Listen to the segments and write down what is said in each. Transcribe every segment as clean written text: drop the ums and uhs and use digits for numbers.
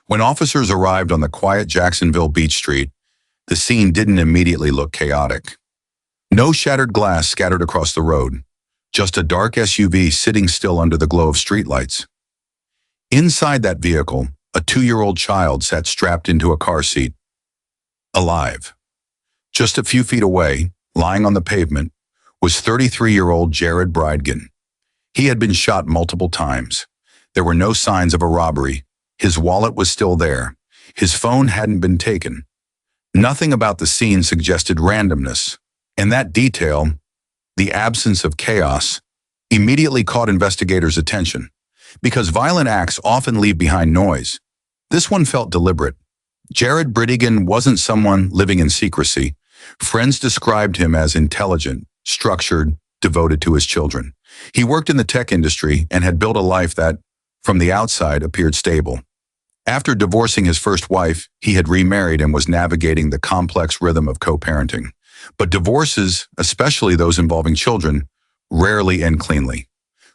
When officers arrived on the quiet Jacksonville Beach Street, the scene didn't immediately look chaotic. No shattered glass scattered across the road, just a dark SUV sitting still under the glow of streetlights. Inside that vehicle, a 2-year-old child sat strapped into a car seat, alive. Just a few feet away, lying on the pavement, was 33-year-old Jared Bridegan. He had been shot multiple times. There were no signs of a robbery. His wallet was still there. His phone hadn't been taken. Nothing about the scene suggested randomness. And that detail, the absence of chaos, immediately caught investigators' attention. Because violent acts often leave behind noise, this one felt deliberate. Jared Bridegan wasn't someone living in secrecy. Friends described him as intelligent, structured, devoted to his children. He worked in the tech industry and had built a life that, from the outside, appeared stable. After divorcing his first wife, he had remarried and was navigating the complex rhythm of co-parenting. But divorces, especially those involving children, rarely end cleanly.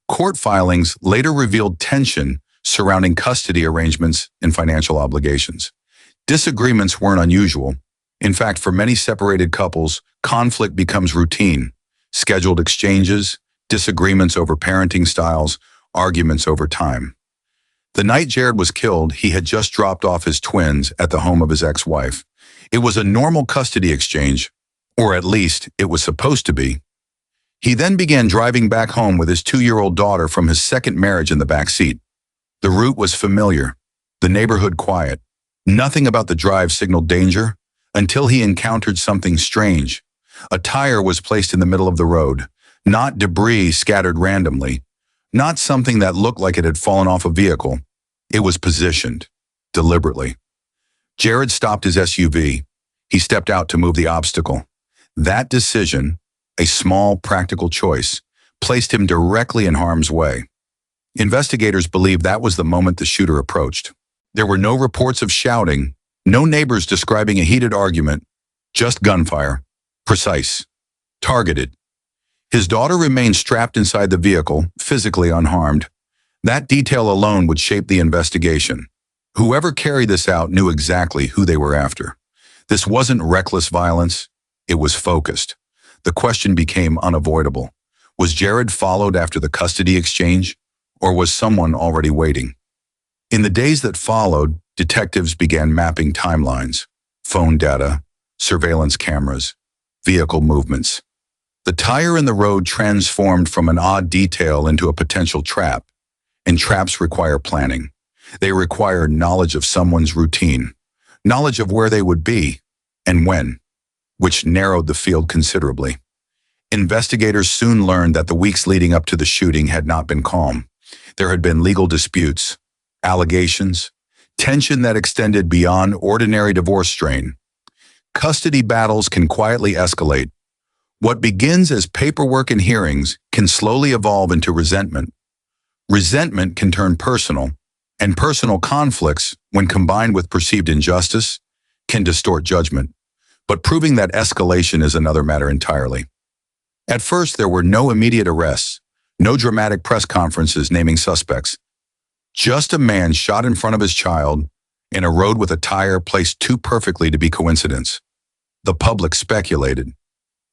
Court filings later revealed tension surrounding custody arrangements and financial obligations. Disagreements weren't unusual. In fact, for many separated couples, conflict becomes routine. Scheduled exchanges, disagreements over parenting styles, arguments over time. The night Jared was killed, he had just dropped off his twins at the home of his ex-wife. It was a normal custody exchange, or at least it was supposed to be. He then began driving back home with his 2-year-old daughter from his second marriage in the back seat. The route was familiar, the neighborhood quiet. Nothing about the drive signaled danger until he encountered something strange. A tire was placed in the middle of the road, not debris scattered randomly, not something that looked like it had fallen off a vehicle. It was positioned, deliberately. Jared stopped his SUV. He stepped out to move the obstacle. That decision, a small, practical choice, placed him directly in harm's way. Investigators believe that was the moment the shooter approached. There were no reports of shouting, no neighbors describing a heated argument, just gunfire, precise, targeted. His daughter remained strapped inside the vehicle, physically unharmed. That detail alone would shape the investigation. Whoever carried this out knew exactly who they were after. This wasn't reckless violence, it was focused. The question became unavoidable. Was Jared followed after the custody exchange, or was someone already waiting? In the days that followed, detectives began mapping timelines, phone data, surveillance cameras, vehicle movements. The tire in the road transformed from an odd detail into a potential trap, and traps require planning. They require knowledge of someone's routine, knowledge of where they would be and when, which narrowed the field considerably. Investigators soon learned that the weeks leading up to the shooting had not been calm. There had been legal disputes, allegations, tension that extended beyond ordinary divorce strain. Custody battles can quietly escalate. What begins as paperwork and hearings can slowly evolve into resentment. Resentment can turn personal, and personal conflicts, when combined with perceived injustice, can distort judgment. But proving that escalation is another matter entirely. At first, there were no immediate arrests, no dramatic press conferences naming suspects. Just a man shot in front of his child in a road with a tire placed too perfectly to be coincidence. The public speculated.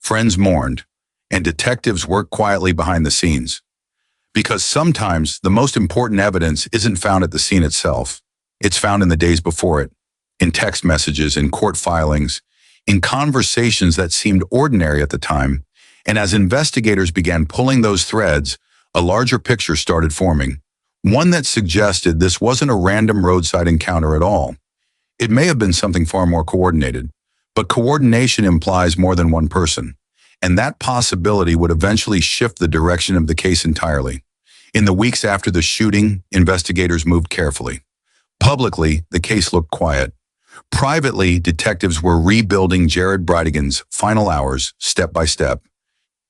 Friends mourned, and detectives worked quietly behind the scenes. Because sometimes the most important evidence isn't found at the scene itself. It's found in the days before it, in text messages, in court filings, in conversations that seemed ordinary at the time. And as investigators began pulling those threads, a larger picture started forming. One that suggested this wasn't a random roadside encounter at all. It may have been something far more coordinated. But coordination implies more than one person, and that possibility would eventually shift the direction of the case entirely. In the weeks after the shooting, investigators moved carefully. Publicly, the case looked quiet. Privately, detectives were rebuilding Jared Bridegan's final hours step by step.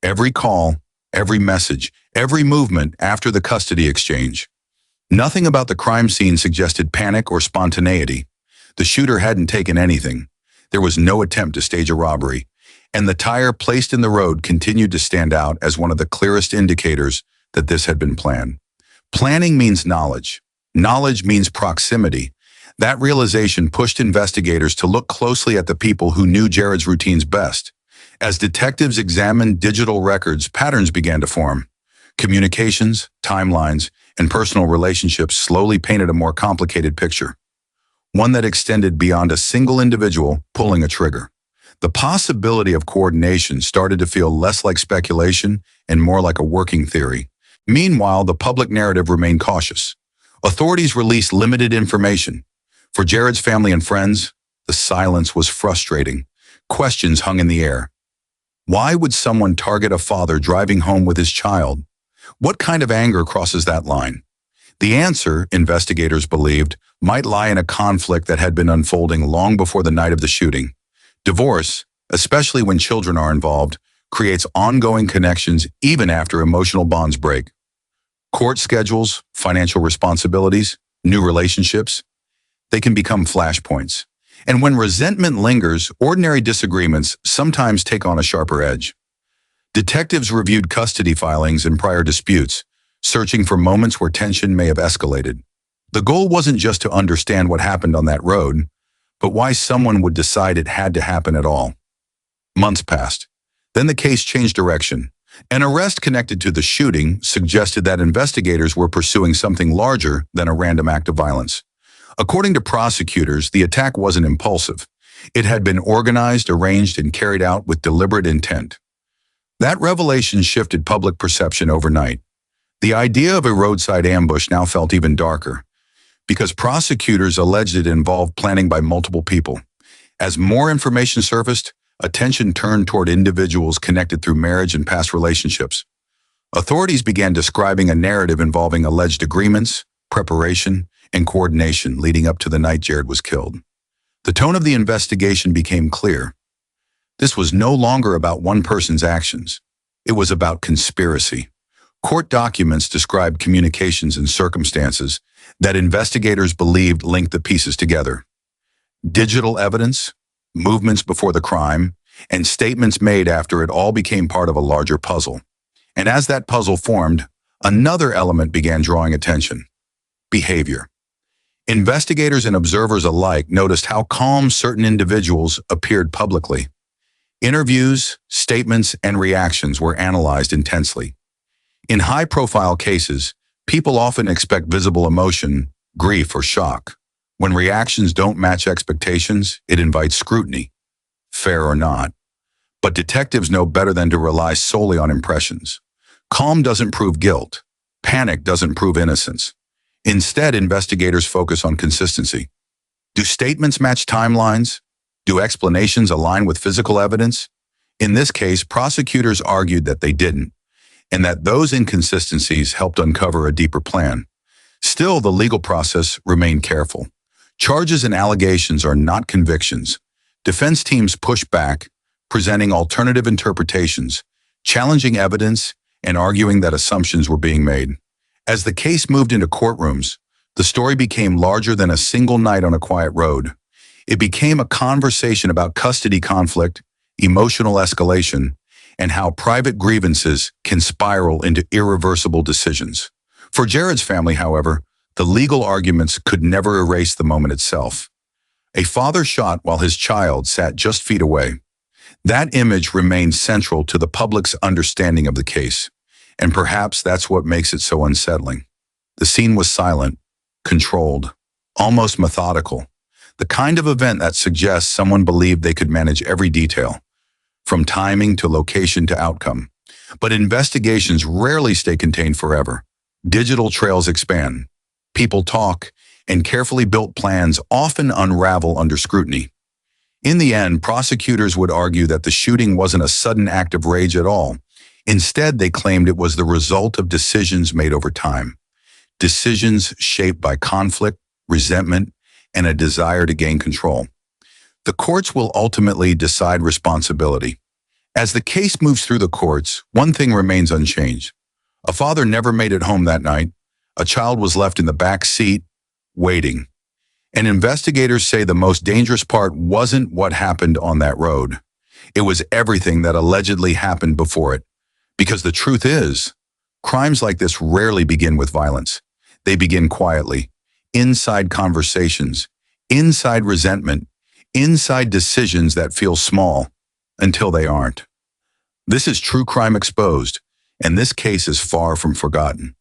Every call, every message, every movement after the custody exchange. Nothing about the crime scene suggested panic or spontaneity. The shooter hadn't taken anything. There was no attempt to stage a robbery, and the tire placed in the road continued to stand out as one of the clearest indicators that this had been planned. Planning means knowledge. Knowledge means proximity. That realization pushed investigators to look closely at the people who knew Jared's routines best. As detectives examined digital records, patterns began to form. Communications, timelines, and personal relationships slowly painted a more complicated picture, one that extended beyond a single individual pulling a trigger. The possibility of coordination started to feel less like speculation and more like a working theory. Meanwhile, the public narrative remained cautious. Authorities released limited information. For Jared's family and friends, the silence was frustrating. Questions hung in the air. Why would someone target a father driving home with his child? What kind of anger crosses that line? The answer, investigators believed, might lie in a conflict that had been unfolding long before the night of the shooting. Divorce, especially when children are involved, creates ongoing connections even after emotional bonds break. Court schedules, financial responsibilities, new relationships, they can become flashpoints. And when resentment lingers, ordinary disagreements sometimes take on a sharper edge. Detectives reviewed custody filings and prior disputes, searching for moments where tension may have escalated. The goal wasn't just to understand what happened on that road, but why someone would decide it had to happen at all. Months passed. Then the case changed direction. An arrest connected to the shooting suggested that investigators were pursuing something larger than a random act of violence. According to prosecutors, the attack wasn't impulsive. It had been organized, arranged, and carried out with deliberate intent. That revelation shifted public perception overnight. The idea of a roadside ambush now felt even darker, because prosecutors alleged it involved planning by multiple people. As more information surfaced, attention turned toward individuals connected through marriage and past relationships. Authorities began describing a narrative involving alleged agreements, preparation, and coordination leading up to the night Jared was killed. The tone of the investigation became clear. This was no longer about one person's actions. It was about conspiracy. Court documents described communications and circumstances that investigators believed linked the pieces together. Digital evidence, movements before the crime, and statements made after it all became part of a larger puzzle. And as that puzzle formed, another element began drawing attention: behavior. Investigators and observers alike noticed how calm certain individuals appeared publicly. Interviews, statements, and reactions were analyzed intensely. In high-profile cases, people often expect visible emotion, grief, or shock. When reactions don't match expectations, it invites scrutiny, fair or not. But detectives know better than to rely solely on impressions. Calm doesn't prove guilt. Panic doesn't prove innocence. Instead, investigators focus on consistency. Do statements match timelines? Do explanations align with physical evidence? In this case, prosecutors argued that they didn't, and that those inconsistencies helped uncover a deeper plan. Still, the legal process remained careful. Charges and allegations are not convictions. Defense teams pushed back, presenting alternative interpretations, challenging evidence, and arguing that assumptions were being made. As the case moved into courtrooms, the story became larger than a single night on a quiet road. It became a conversation about custody conflict, emotional escalation, and how private grievances can spiral into irreversible decisions. For Jared's family, however, the legal arguments could never erase the moment itself. A father shot while his child sat just feet away. That image remains central to the public's understanding of the case, and perhaps that's what makes it so unsettling. The scene was silent, controlled, almost methodical, the kind of event that suggests someone believed they could manage every detail, from timing to location to outcome. But investigations rarely stay contained forever. Digital trails expand. People talk, and carefully built plans often unravel under scrutiny. In the end, prosecutors would argue that the shooting wasn't a sudden act of rage at all. Instead, they claimed it was the result of decisions made over time. Decisions shaped by conflict, resentment, and a desire to gain control. The courts will ultimately decide responsibility. As the case moves through the courts, one thing remains unchanged. A father never made it home that night. A child was left in the back seat, waiting. And investigators say the most dangerous part wasn't what happened on that road. It was everything that allegedly happened before it. Because the truth is, crimes like this rarely begin with violence. They begin quietly, inside conversations, inside resentment, inside decisions that feel small until they aren't. This is True Crime Exposed, and this case is far from forgotten.